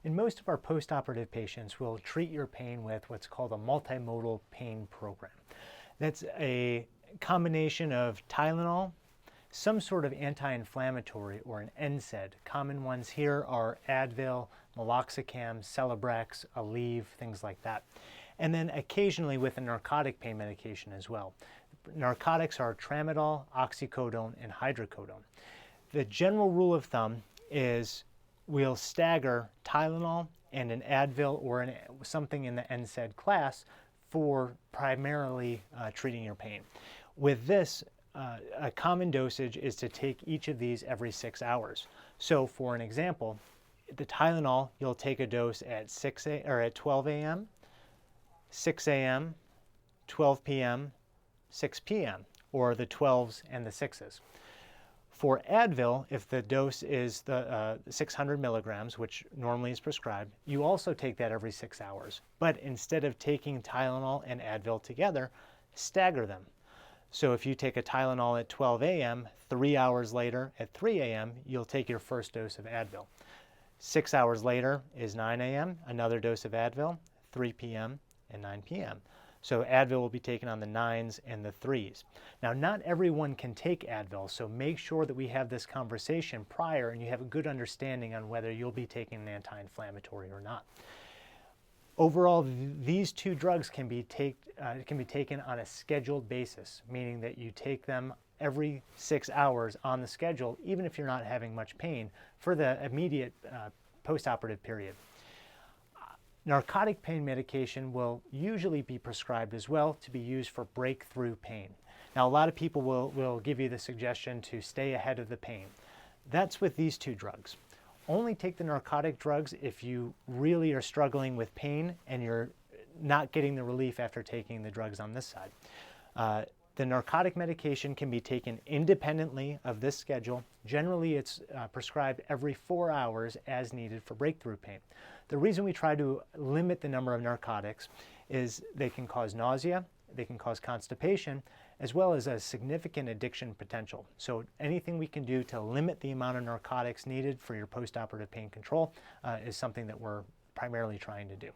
In most of our post-operative patients, we'll treat your pain with what's called a multimodal pain program. That's a combination of Tylenol, some sort of anti-inflammatory or an NSAID. Common ones here are Advil, meloxicam, Celebrex, Aleve, things like that. And then occasionally with a narcotic pain medication as well. Narcotics are tramadol, oxycodone, and hydrocodone. The general rule of thumb is we'll stagger Tylenol and an Advil or something in the NSAID class for primarily treating your pain. With this, a common dosage is to take each of these every 6 hours. So for an example, the Tylenol, you'll take a dose at 12 a.m., 6 a.m., 12 p.m., 6 p.m., or the 12s and the 6s. For Advil, if the dose is the 600 milligrams, which normally is prescribed, you also take that every 6 hours. But instead of taking Tylenol and Advil together, stagger them. So if you take a Tylenol at 12 a.m., 3 hours later at 3 a.m., you'll take your first dose of Advil. 6 hours later is 9 a.m., another dose of Advil, 3 p.m., and 9 p.m. So Advil will be taken on the 9s and the 3s. Now, not everyone can take Advil, so make sure that we have this conversation prior and you have a good understanding on whether you'll be taking an anti-inflammatory or not. Overall, these two drugs can be taken on a scheduled basis, meaning that you take them every 6 hours on the schedule, even if you're not having much pain, for the immediate post-operative period. Narcotic pain medication will usually be prescribed as well to be used for breakthrough pain. Now, a lot of people will give you the suggestion to stay ahead of the pain. That's with these two drugs. Only take the narcotic drugs if you really are struggling with pain and you're not getting the relief after taking the drugs on this side. The narcotic medication can be taken independently of this schedule. Generally, it's prescribed every 4 hours as needed for breakthrough pain. The reason we try to limit the number of narcotics is they can cause nausea, they can cause constipation, as well as a significant addiction potential. So anything we can do to limit the amount of narcotics needed for your post-operative pain control is something that we're primarily trying to do.